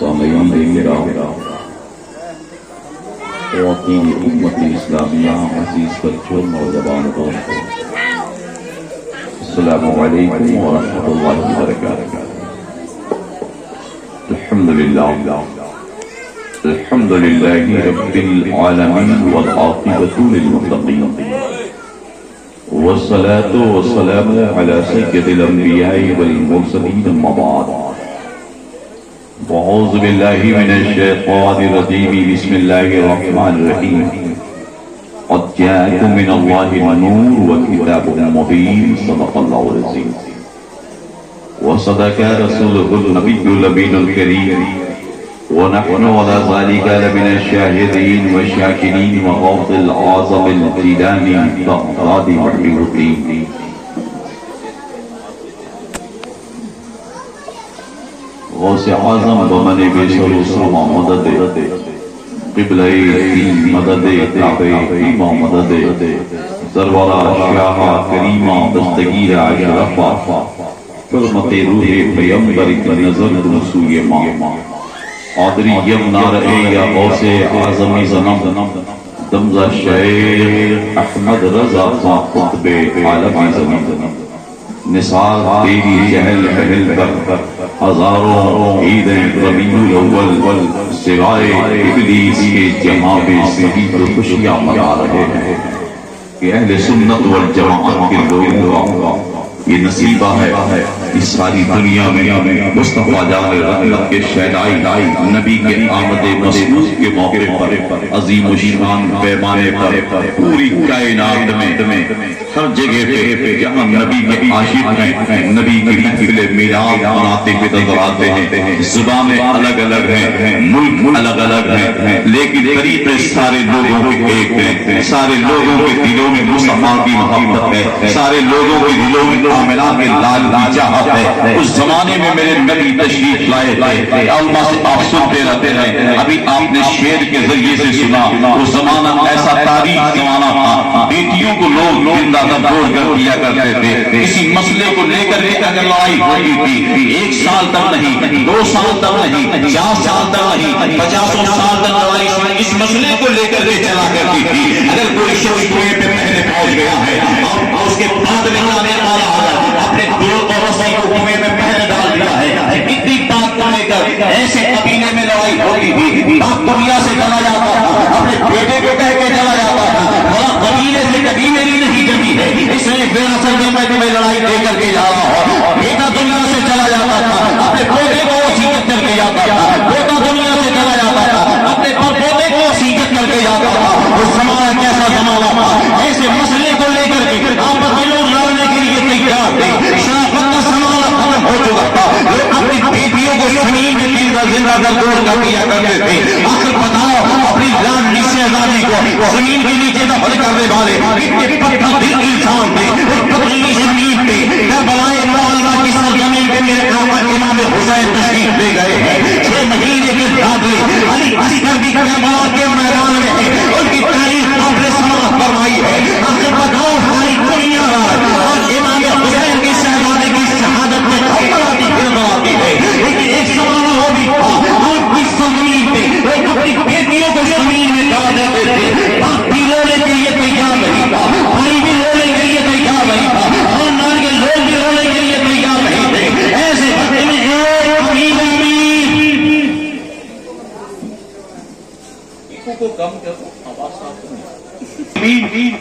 سامعین کرام، خواتین امت اسلامیہ، عزیز بچوں، نوجوان دوستوں، السلام علیکم ورحمۃ اللہ وبرکاتہ۔ الحمد للہ رب العالمین والعاقبۃ للمتقین، والصلاة والسلام علی سید الانبیاء والمرسلین، اما بعد، اعوذ باللہ من الشیطان الرجیم، بسم اللہ الرحمن الرحیم، قد جاءکم من اللہ نور وکتاب مبین، صدق اللہ العظیم وصدق رسولہ النبی الامین الکریم، ونحن على ذلك لمن الشاهدين والشاكرين، وغوث العظم الجيلاني بغداد محي الدين، غوث اعظم بمن بشر سما مدد، قبلہ دین مدد، کعبہ مدد، سرورہ شاہ کریمہ دستگیر اشرفہ، حرمت روح پیمبر کی نظر رسول ماں، قادری یمنا رہے یا غوث اعظمی زنم، دمزہ شیخ احمد رضا خان قطب عالمی زنم، نثار تیری چہل پہل پر ہزاروں عیدیں ربیع الاول، سوائے ابلیس کے جماعت سے تو خوشیاں منا رہے ہیں کہ اہل سنت والجماعت کے لوگوں کا یہ نصیبہ ہے اس ساری دنیا میں مصطفیٰ جان رحمت کے شہدائی نبی کے آمد مسعود کے موقع پر عظیم و شان پیمانے پر پوری کائنات میں ہر جگہ پہ جہاں نبی کے عاشق ہیں، نبی کی محفل میلاد مناتے ہوئے نظر آتے ہیں، زبانیں الگ الگ ہیں، ملک الگ الگ ہیں، لیکن طریقے سارے لوگوں کے ایک ہیں، سارے لوگوں کے دلوں میں مصطفیٰ کی محبت ہے، سارے لوگوں کے دلوں میں آمنہ کے لال کی چاہت ہے۔ اس زمانے میں میرے نبی تشریف لائے، علماء سے آپ سنتے رہتے ہیں، ابھی آپ نے شعر کے ذریعے سے سنا، اس زمانہ ایسا تاریخ زمانہ تھا، بیٹیوں کو لوگ زندہ دبوڑ کر دیا کرتے تھے، کسی مسئلے کو لے کر اگر لڑائی ہوتی تھی، 1 سال تک نہیں، 2 سال تک نہیں، 4 سال تک نہیں، 50 سال تک لڑائی اس مسئلے کو لے کر کے چلا کرتی تھی۔ اگر کوئی شخص کنویں پہ پہلے پہنچ گیا ہے اور اس کے بعد نکلانے والا اپنے دل اور رسی کو کنویں میں پہلے ڈال دیا ہے، اتنی بات کو لے کر ایسے قبیلے میں لڑائی ہوتی تھی، باپ دنیا سے چلا جاتا تھا، اپنے بیٹے کو کہہ کے چلا جاتا تھا، بڑا قبیلے سے کبھی میری نہیں جمی ہے، اس لیے وراثت میں تمہیں لڑائی دے کر کے جا رہا ہوں۔ بیٹا دنیا سے چلا جاتا تھا، اپنے پوتے کو وصیت کر کے جاتا تھا، بیٹا دنیا سے چلا جاتا تھا، اپنے پوتے کو وصیت کر کے جاتا تھا۔ وہ زمانہ کیسا زمانہ تھا، ایسے مسئلے کو لے کر کے آپس میں لوگ لڑنے کے لیے تیار تھے، شرافت کا زمانہ ختم ہو چکا تھا، لوگ اپنی بیٹیوں کو زمین میں زندہ توڑ کر دیا کرتے تھے۔ آخر بتاؤ اپنی لاڈلی شہزادی کو زمین کے نیچے دفن کرنے والے کتنے پتھر دل انسان تھے، اس پتلی زمین پہ کربلائے معظمہ کی سرزمین پہ میرے امام حسین تشریف لے گئے ہیں۔ 6 مہینے کے داخلے علی عسکر بھی کربلا کے میدان میں ہے، ان کی تاریخ آپ نے سماعت فرمائی ہے۔ آخر بتاؤ ساری دنیا اور امام حسین کی شہزادی کی شہادت میں کربلا کی گربلاتی ہے، لیکن ایک زمانہ وہ بھی تھا آپ کی زمین پہ وہ اپنی بیٹیوں کو زمین میں ڈال دیتے تھے، باپ بھی رونے کے لیے تیار نہیں تھا، بھائی بھی رونے کے لیے تیار نہیں تھا، خاندان کے لوگ بھی رونے کے لیے تیار نہیں تھے۔ ایسے وقت میں ایک امید کو کم کرو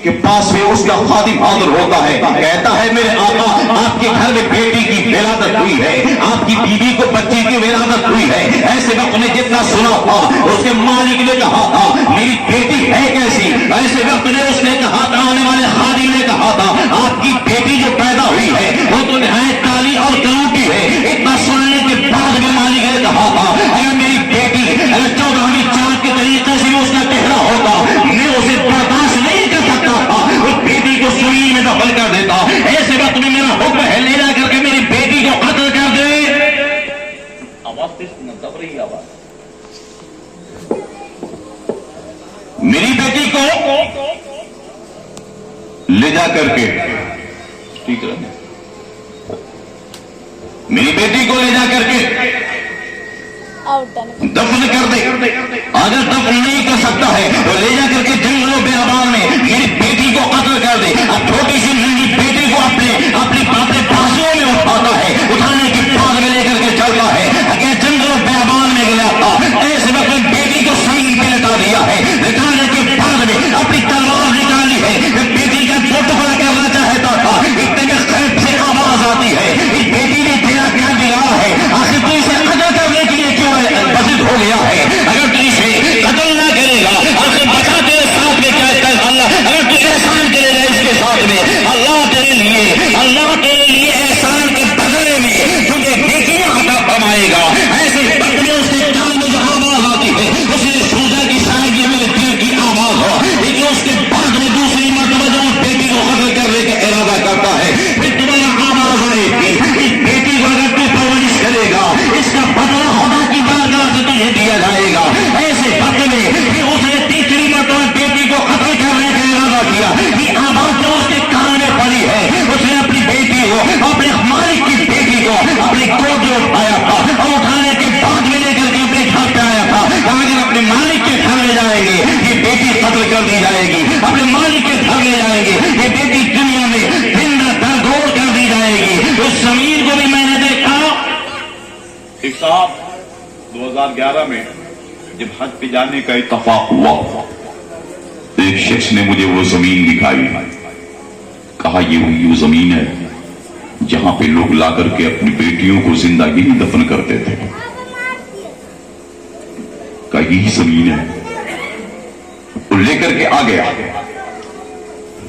کے پاس میں اس کا خادم حاضر ہوتا ہے، کہتا ہے میرے آقا آپ کے گھر میں بیٹی کی ولادت ہوئی ہے، آپ کی بیوی کو بچی کی ولادت ہوئی ہے۔ ایسے وقت میں جتنا سنا تھا اس کے مالک نے کہا تھا میری بیٹی ہے کیسی، ایسے وقت میں اس نے کہا تھا، آنے والے خادم نے کہا تھا آپ کی بیٹی جو پیدا ہوئی ہے وہ تو نہایت کالی اور کلوٹی ہے۔ اتنا سننے کے بعد میں مالک نے کہا تھا اگر میری بیٹی 14ویں چاند کے طریقے سے اس کا چہرہ ہوتا میں اسے برداشت نہیں کر سکتا تھا، اس بیٹی کو زمین میں دفن کر دیتا۔ ایسے وقت میں میرا حکم ہے لے جا کر کے میری بیٹی کو قتل کر دے۔ آواز دب رہی آواز، میری بیٹی کو لے جا کر کے ٹھیک ہے، میری بیٹی کو لے جا کر کے دفن کر دے. اگر دفن نہیں کر سکتا ہے تو لے جا کر کے جنگلوں بیابان میں میری بیٹی کو قتل کر دے. اب چھوٹی سی ننھی بیٹی کو اپنے بازوؤں میں اٹھاتا ہے, اٹھانے کے بعد میں لے کر کے چلتا ہے. اگر جنگلوں بیابان میں گیا تھا, ایسے وقت بیٹی کو زمین پہ لٹا دیا ہے. لٹانے کے بعد میں اپنی تلوار نکالی ہے, بیٹی کا ٹکڑا کرنا چاہتا تھا. اتنے قریب سے آواز آتی ہے, اس بیٹی نے تیرا کیا دیا ہے, آخر تو اسے ادا کرنے کے لیے کیوں بسط ہو گیا ہے. اگر تو اسے قتل نہ کرے گا, آخر بچا تیرے ساتھ میں کیا ہے اللہ. اگر تو احسان کرے گا اس کے ساتھ میں, اللہ تیرے لیے احسان کے بدلے میں تجھے نیکیاں عطا فرمائے گا. ایسے بدلے اس کے کان میں جو آواز آتی ہے, اس نے سوچا کہ شاید یہ میرے دل کی آواز ہو. لیکن اس کے بعد میں دوسری مرتبہ جو اس بیٹی کو قتل کرنے کا ارادہ کرتا ہے, پھر تمہارا آواز آئے گی, اس بیٹی کو اگر تو پرورش کرے گا, اس کا بدلہ خدا کی بارگاہ سے تجھے دیا جائے گا. ایسے بدلے پھر اس نے تیسری مرتبہ بیٹی کو قتل کرنے کا ارادہ کیا. یہ آواز جو اس کے کان میں پڑی ہے, اس نے اپنی بیٹی کو, اپنے مالک کی بیٹی کو اپنے گود میں اٹھایا تھا, اور اٹھانے کے بعد میں لے کر کے اپنے گھر پہ آیا تھا. اگر اپنے مالک کے گھر لے جائیں گے یہ بیٹی قتل کر دی جائے گی. اپنے مالک کے گھر لے جائیں گے یہ بیٹی دنیا میں زندہ درگور کر دی جائے گی. اس زمین کو بھی میں نے دیکھا. ایک صاحب 2011 میں جب حج پہ جانے کا اتفاق ہوا, ایک شخص نے مجھے وہ زمین دکھائی, کہا یہ زمین ہے جہاں پہ لوگ لا کر کے اپنی بیٹیوں کو زندہ ہی دفن کرتے تھے. کہا یہی زمین ہے. تو لے کر کے آ گیا,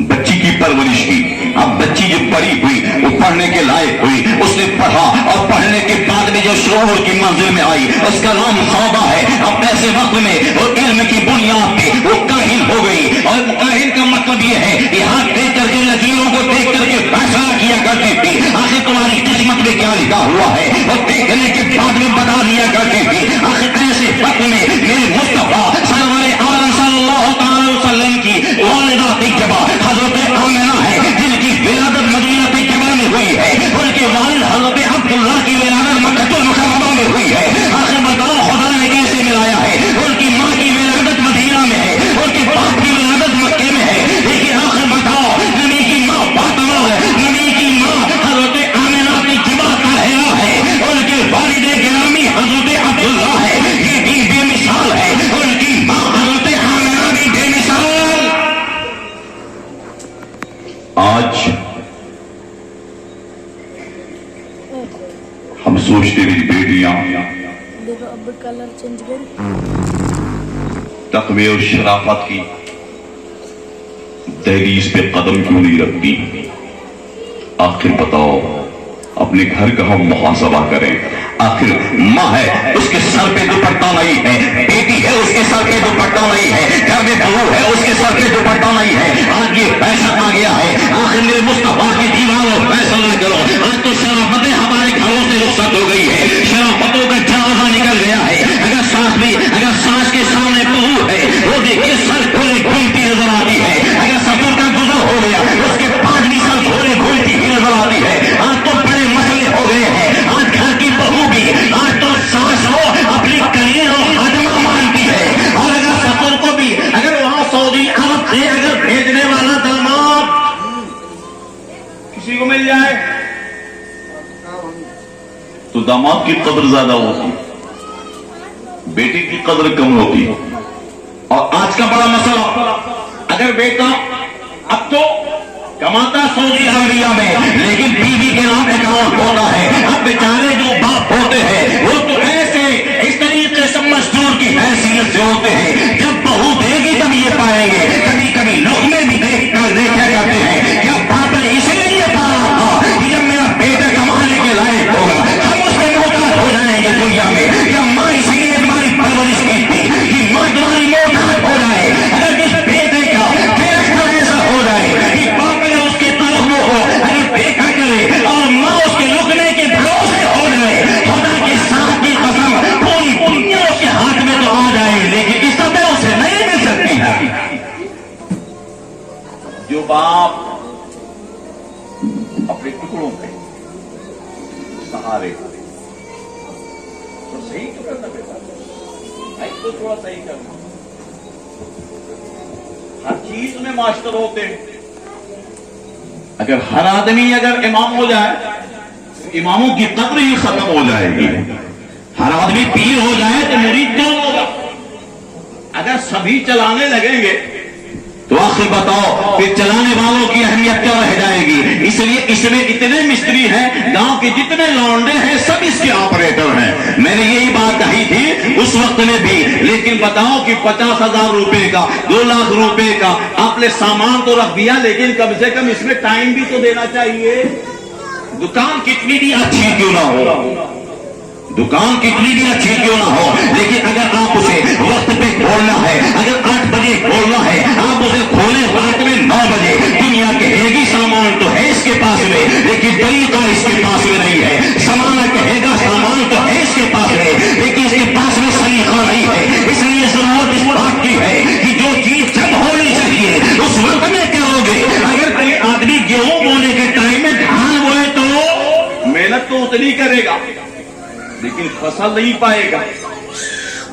بچی کی پرورش کی. اب بچی جو پڑھی ہوئی وہ پڑھنے کے لائق ہوئی, اس نے پڑھا, اور پڑھنے کے بعد میں جو شعور کی منزل میں آئی, اس کا نام صوبہ ہے. اب ایسے وقت میں وہ علم کی بنیاد پہ وہ کاہن ہو گئی. اور کاہن کا مطلب یہ ہے کہ ہاتھ دیکھ کر کے لکیروں کو دیکھ کر کے فیصلہ کیا کرتی تھی, آخر تمہاری قسمت میں کیا لکھا ہوا ہے, اور دیکھنے کے بعد میں بتا دیا کرتی تھی. آخر ایسے وقت میں میرے مصطفیٰ سرور عالم صلی اللہ تعالی وسلم کی والدہ طیبہ حضرت آمنہ ہے, جن کی ولادت مدینہ طیبہ میں ہوئی ہے. ان کے والد حضرت عبداللہ کی ولادت مکہ المکرمہ میں ہوئی ہے. آخر بتاؤ خدا نے کیسے ملایا ہے. ان کی ماں کی ولادت مدینہ میں ہے, ان کے باپ کی ولادت مکے میں ہے. لیکن آخر بتاؤ نبی کی ماں فاطمہ ہے, نبی کی ماں حضرت آمنہ طیبہ طاہرہ ہے, ان کے والد گرامی حضرت عبداللہ ہے. یہ بھی بے مثال ہے. ان کی ماں حضرت آمنہ بھی بے مثال. آج ہم سوچتے میری بیٹیاں تقوی اور شرافت کی دہلیز پہ قدم کیوں نہیں رکھتی. آخر بتاؤ اپنے گھر کا ہم محاسبہ کریں. آخر ماں ہے اس کے سر پہ دوپٹہ نہیں ہے, بیٹی ہے اس کے سر پہ دوپٹہ نہیں ہے, گھر میں بہو ہے اس کے سر پہ دوپٹہ نہیں ہے. آج یہ فیشن آ گیا ہے. آخر میرے مصطفیٰ کی دیواروں فیصل نہ کرو. آج تو شرافتیں ہمارے گھروں سے رخصت ہو گئی ہے, شرافتوں کا جنازہ نکل گیا ہے. اگر ساس کے سامنے بہو ہے وہ دیکھیے سر کھولے گھومتی نظر آتی ہے. اگر سفر کا گزر ہو گیا اس کے 5 سال کھولے گھومتی ہی نظر آتی ہے. آج تو بڑے مسئلے ہو گئے ہیں. آج گھر کی بہو بھی, آج تو ساس ہو اپنی کریر اور خادمہ مانتی ہے. اور اگر سفر کو بھی اگر وہاں سعودی عرب سے اگر بھیجنے والا داماد کسی کو مل جائے تو داماد کی قدر زیادہ ہوتی, بیٹی کی قدر کم ہوتی. اور آج کا بڑا مسئلہ, اگر بیٹا اب تو کماتا سعودی عربیہ میں لیکن بیوی کے نام اکاؤنٹ ہوتا ہے. اب بیچارے جو باپ ہوتے ہیں وہ تو ایسے اس طریقے سے مزدور کی حیثیت سے ہوتے ہیں, جب بہو دے گی تب یہ پائیں گے. کبھی کبھی لقمے بھی دیکھا کرتے ہیں. کیا باپ نے اسی لیے پالا تھا کہ جب میرا بیٹا کمانے کے لائق ہوگا ہم اس میں محتاج ہو جائیں گے دنیا میں. یا ماں اسی لیے تمہاری پرورش کی تھی کہ ماں تمہاری محتاج ہو جائے. اگر اس بیٹے کا کیریکٹر ایسا ہو جائے کہ باپ نے اس کے تلخموں کو اگر دیکھا کرے اور ماں اس کے لکنے کے بھروسے ہو جائے, خدا کی صحیح تو کرنا بیٹا، مائک تو تھوڑا صحیح کرنا. ہر چیز میں ماسٹر ہوتے ہیں. اگر ہر آدمی اگر امام ہو جائے اماموں کی قدر ہی ختم ہو جائے گی. ہر آدمی پیر ہو جائے تو مرید کون ہوگا؟ اگر سبھی چلانے لگیں گے تو آخر بتاؤ کہ چلانے والوں کی اہمیت کیا رہ جائے گی؟ اس لیے اس میں اتنے مستری ہیں، گاؤں کے جتنے لونڈے ہیں سب اس کے آپریٹر ہیں. میں نے یہی بات کہی تھی اس وقت میں بھی. لیکن بتاؤ کہ 50,000 روپے کا 2 لاکھ روپے کا آپ نے سامان تو رکھ دیا، لیکن کم سے کم اس میں ٹائم بھی تو دینا چاہیے. دکان کتنی بھی اچھی کیوں نہ ہو، دکان کتنی بھی اچھی کیوں نہ ہو، لیکن اگر آپ اسے وقت پہ کھولنا ہے، اگر 8 بجے کھولنا ہے، آپ اسے کھولے رات میں 9 بجے. دنیا کہے گی سامان تو ہے اس کے پاس میں، لیکن طریقہ اس کے پاس میں نہیں ہے. زمانہ کہے گا سامان تو ہے اس کے پاس میں، لیکن اس کے پاس میں سلیقہ نہیں ہے. اس لیے ضرورت اس بات کی ہے کہ جو چیز جب ہونی چاہیے اس وقت میں کرو گے. اگر کوئی آدمی گیہوں بونے کے ٹائم میں دھان بوئے تو محنت تو اتنی کرے گا لیکن فصل نہیں پائے گا.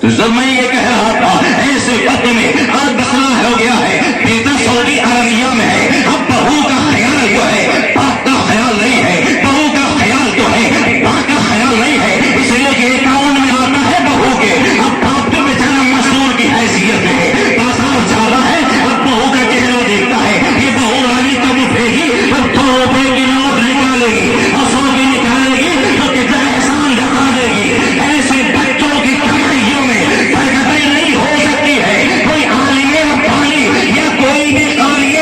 تو جب میں یہ کہہ رہا تھا ایسے وقت میں آج مسئلہ ہو گیا ہے، بیٹا سعودی عربیہ میں ہے، اب بہو کا خیال جو ہے باپ کا خیال نہیں ہے، بہو کا خیال جو ہے باپ کا خیال نہیں ہے. اس لیے کہ 51 میں آتا ہے بہو کے، اب باپ تو بیچارہ مزدور کی حیثیت ہے، بازار جا رہا ہے، اب بہو کا چہرہ دیکھتا ہے. یہ بہو رانی کب اٹھے گی، اب 2 روپے کی نوٹ نکالے گی اور 100 کی نکالے گی تو کتنا احسان جتا دے گی. ایسے بچوں کی کمائیوں میں برکتیں نہیں ہو سکتی ہے. کوئی عالم ربانی یا کوئی بھی قاری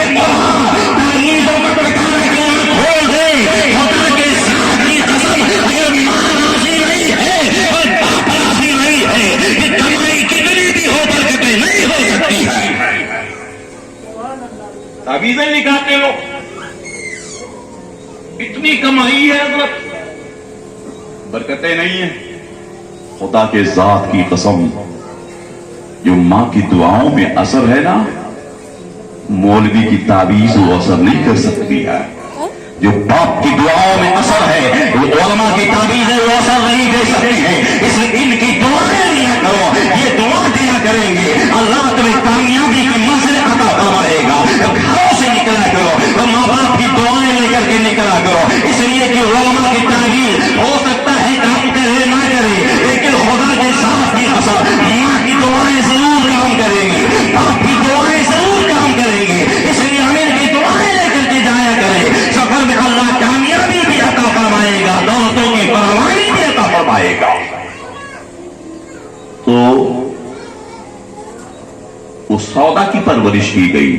تعلیم و مدرسہ کھول دے، خدا کے ساتھ کی قسم اگر ماں راضی نہیں ہے اور باپ راضی نہیں ہے کہ کمائی کتنی بھی ہو برکتیں نہیں ہو سکتی ہے. تعویذیں نکالتے لوگ، اتنی کمائی ہے حضرت برکتیں نہیں ہیں. خدا کے ذات کی قسم جو ماں کی دعاؤں میں اثر ہے نا، مولوی کی تعویذ وہ اثر نہیں کر سکتی ہے. جو باپ کی دعاؤں میں اثر ہے وہ علماء کی تعویذیں وہ اثر نہیں دے سکتی ہے. اس لیے ان کی دعائیں لیا کرو، یہ دعا دیا کریں گے اللہ تمہیں کامیابی کی منزل عطا فرمائے گا. گھروں سے نکلا کرو تو ماں باپ کی دعائیں لے کر کے نکلا کرو. اس لیے کہ علماء کی تعویذ ہو سکتا ہے کام کرے نہ کرے، لیکن خدا کے ساتھ کی اثر ماں کی دعائیں ضرور کام کریں گی، باپ کی دعائیں ضرور کام کریں گی. اس لیے ہمیں ان کی دعائیں لے کر کے جایا کرے. سفر میں اللہ کامیابی بھی عطا فرمائے گا، دولتوں کی فراوانی بھی عطا فرمائے گا. تو اس سودا کی پرورش کی گئی.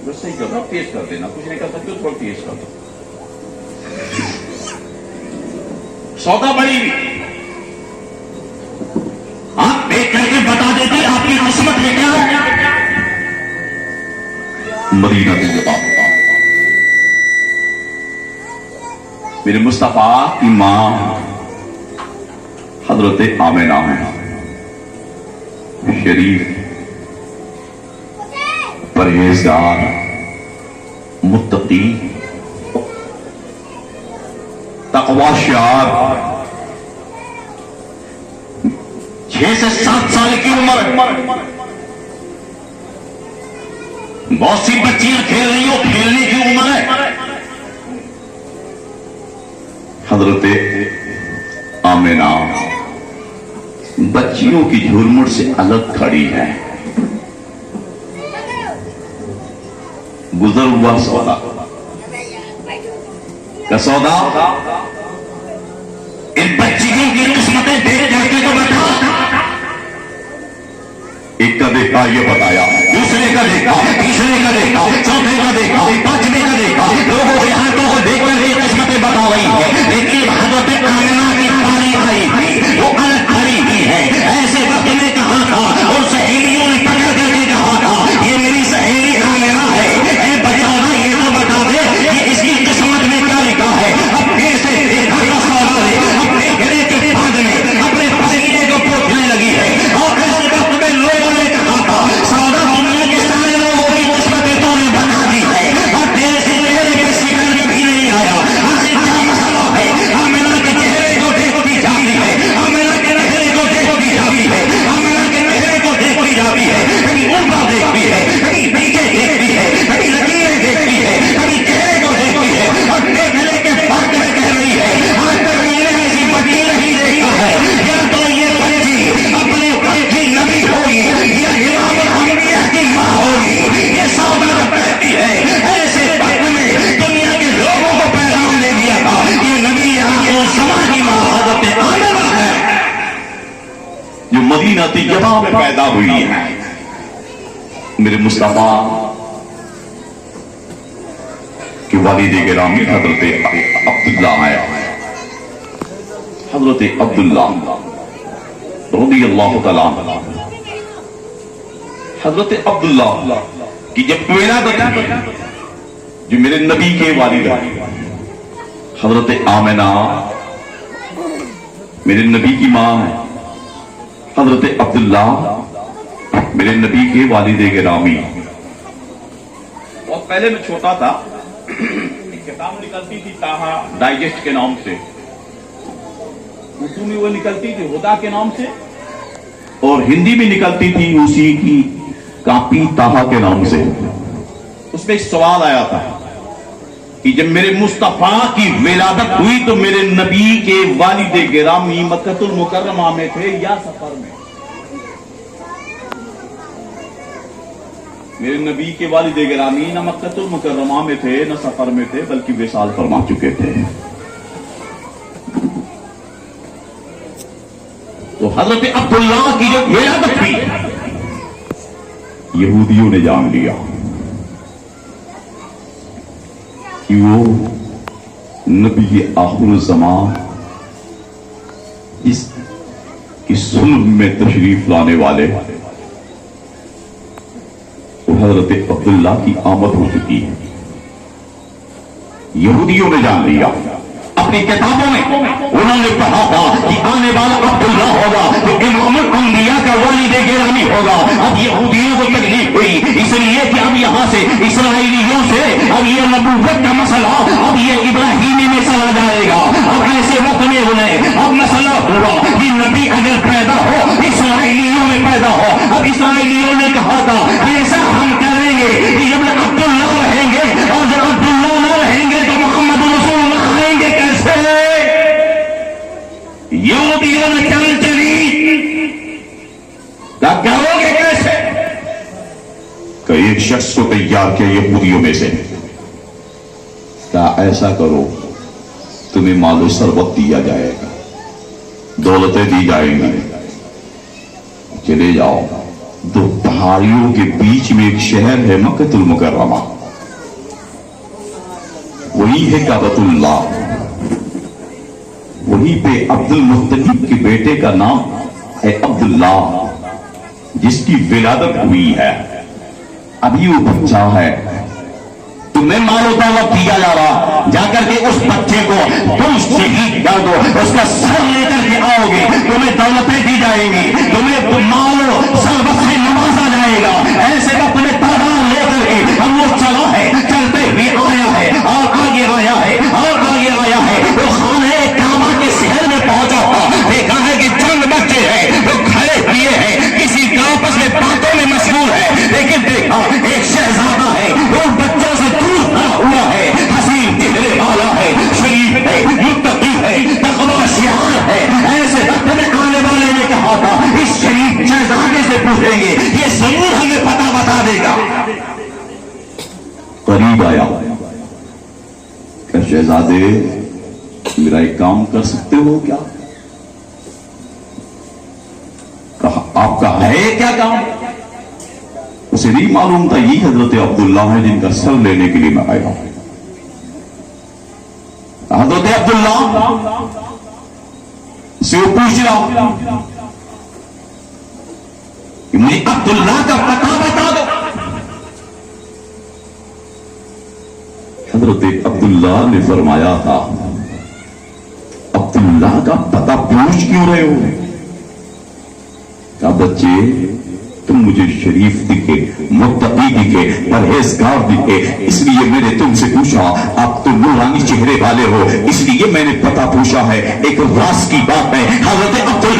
بس صحیح کرنا، تیز کر دینا، کچھ نہیں کر سکتے تھوڑا تیز کر دو. سودا بڑی بھی آپ دیکھ کر کے بتا دیتی آپ کی قسمت میں کیا ہے. مدینہ طیبہ میرے مصطفیٰ کی ماں حضرت آمنہ ہے، شریف پرہیزگار متقی تقوی شعار. 6 سے 7 سال کی عمر، بہت سی بچیاں کھیل رہی ہو، کھیلنے کی عمر ہے. حضرت آمنہ بچیوں کی جھرمٹ سے الگ کھڑی ہے. گزر ہوا سودا کا سودا، ان بچیوں کی قسمتیں دیکھ کر کے تو بتا. ایک کا دیکھا یہ بتایا، دوسرے کا دیکھا، تیسرے کا دیکھا، چوتھے کا دیکھا، پانچویں کا دیکھا. لوگوں کے ہاتھوں کو دیکھ کر یہ قسمتیں بتا رہی ہے، لیکن حضرت آمنہ کی باری آئی تھی، وہ الگ کھڑی ہوئی ہے. ایسے وقت میں کہا تھا اور سہیلیوں نے پکڑ کر کے کہا تھا یہ میری سہیلی آمنہ ہے. اے بچانا یہ تو بتا دے کہ اس کی قسمت میں کیا لکھا ہے. اب پھر سے دیکھا کا سوال ہے، اپنے گلے کے بعد میں اپنے پسینے کو پوچھنے لگی ہے. اور ایسے وقت میں لوگوں نے کہا تھا سودا دنیا کے سارے لوگوں کی قسمتیں تو نے بنا دی ہے اور تیرے سے میرے کے سکھانے بھی نہیں آیا. آخر کیا مسئلہ جو مدینہ طیبہ میں پیدا ہوئی ہیں، میرے مصطفیٰ کہ والد گرامی حضرت عبداللہ آیا، حضرت عبداللہ رضی اللہ تعالیٰ عنہ، حضرت عبداللہ کی جب ولادت ہوئی، جو میرے نبی کے والد ہیں، حضرت آمنہ میرے نبی کی ماں ہے، حضرت عبداللہ میرے نبی کے والد گرامی۔ بہت پہلے میں چھوٹا تھا، ایک کتاب نکلتی تھی تاہا ڈائجسٹ کے نام سے، اردو میں وہ نکلتی تھی ہدا کے نام سے، اور ہندی میں نکلتی تھی اسی کی کاپی تاہا کے نام سے۔ اس میں ایک سوال آیا تھا کہ جب میرے مصطفیٰ کی ولادت ہوئی تو میرے نبی کے والد گرامی مکہ المکرمہ میں تھے یا سفر میں؟ میرے نبی کے والد گرامی نہ مکہ المکرمہ میں تھے نہ سفر میں تھے، بلکہ وصال فرما چکے تھے۔ تو حضرت عبداللہ کی جو ولادت ہوئی یہودیوں نے جان لیا کہ وہ نبی آخر الزمان اس کی صلب میں تشریف لانے والے حضرت عبداللہ کی آمد ہو چکی ہے۔ یہودیوں نے جان لیا، اپنی کتابوں میں انہوں نے پڑھا تھا کہ آنے والا عبداللہ ہوگا جو امام الانبیاء کا والد گرامی ہوگا۔ اب یہودیوں کو تکلیف ہوئی اس لیے کہ اب یہاں سے اسرائیلیوں سے اب یہ نبوت کا مسئلہ اب یہ ابراہیمی میں چلا جائے گا۔ اب ایسے وقت میں انہیں اب مسئلہ ہوا کہ نبی اگر پیدا ہو اسرائیلیوں میں پیدا ہو۔ اب اسرائیلیوں نے کہا تھا ایسا ہم کریں گے کہ جب عبداللہ رہیں گے اور جب عبداللہ نہ رہیں گے تو محمد رسول اللہ رہیں گے کیسے؟ یہودیوں نے چل چلی، کیا کرو گے کیسے؟ کہ ایک شخص کو تیار کیا یہودیوں میں سے، کیا ایسا کرو تمہیں مال و ثروت دیا جائے گا، دولتیں دی جائیں گی، چلے جاؤ دو پہاڑیوں کے بیچ میں ایک شہر ہے مکہ المکرمہ، وہی ہے کعبۃ اللہ، وہی پہ عبد المطلب کے بیٹے کا نام ہے عبداللہ، جس کی ولادت ہوئی ہے، ابھی وہ بچہ ہے، تمہیں مال و دولت دیا جا رہا، جا کر کے اس بچے کو تم شہید کر دو، اس کا سر لے کر کے آؤ گے، تمہیں دولتیں دی جائیں گی، تمہیں مال و ثروت سے نوازا جائے گا۔ ایسے کا تمہیں تلوار لے کر کے ہم وہ چلا ہے، چلتے ہوئے آیا ہے اور آگے آیا ہے اور آگے آیا ہے، وہ خانہ کعبہ کے شہر میں پہنچا تھا، دیکھا ہے کہ چند بچے ہیں وہ کھڑے ہوئے ہیں، کسی کا آپس میں باتوں میں مشغول ہے، لیکن دیکھا ایک شہزادہ ہے وہ بچوں سے دور کھڑا ہوا ہے، حسین چہرے والا ہے، شریف ہے، متقی ہے، تقویٰ شعار ہے۔ ایسے وقت میں آنے والے نے کہا تھا اس شریف شہزادے سے پوچھیں گے یہ ضرور ہمیں پتہ بتا دے گا۔ قریب آیا کہ شہزادے میرا ایک کام کر سکتے ہو کیا؟ کہا آپ کا ہے کیا کام؟ اسے نہیں معلوم تھا یہ حضرت عبداللہ ہے جن کا سر لینے کے لیے میں آیا ہوں۔ حضرت عبداللہ سے وہ پوچھ رہا کہ مجھے عبداللہ کا پتہ بتا دو۔ حضرت عبداللہ نے فرمایا تھا عبداللہ کا پتہ پوچھ کیوں رہے ہو؟ کہا بچے تم مجھے شریف دکھے، متقی دکھے، پرہیزگار دکھے، اس لیے میں نے تم سے پوچھا، آپ تو نورانی چہرے والے ہو اس لیے میں نے پتہ پوچھا ہے۔ ایک راز کی بات ہے، حضرت عبداللہ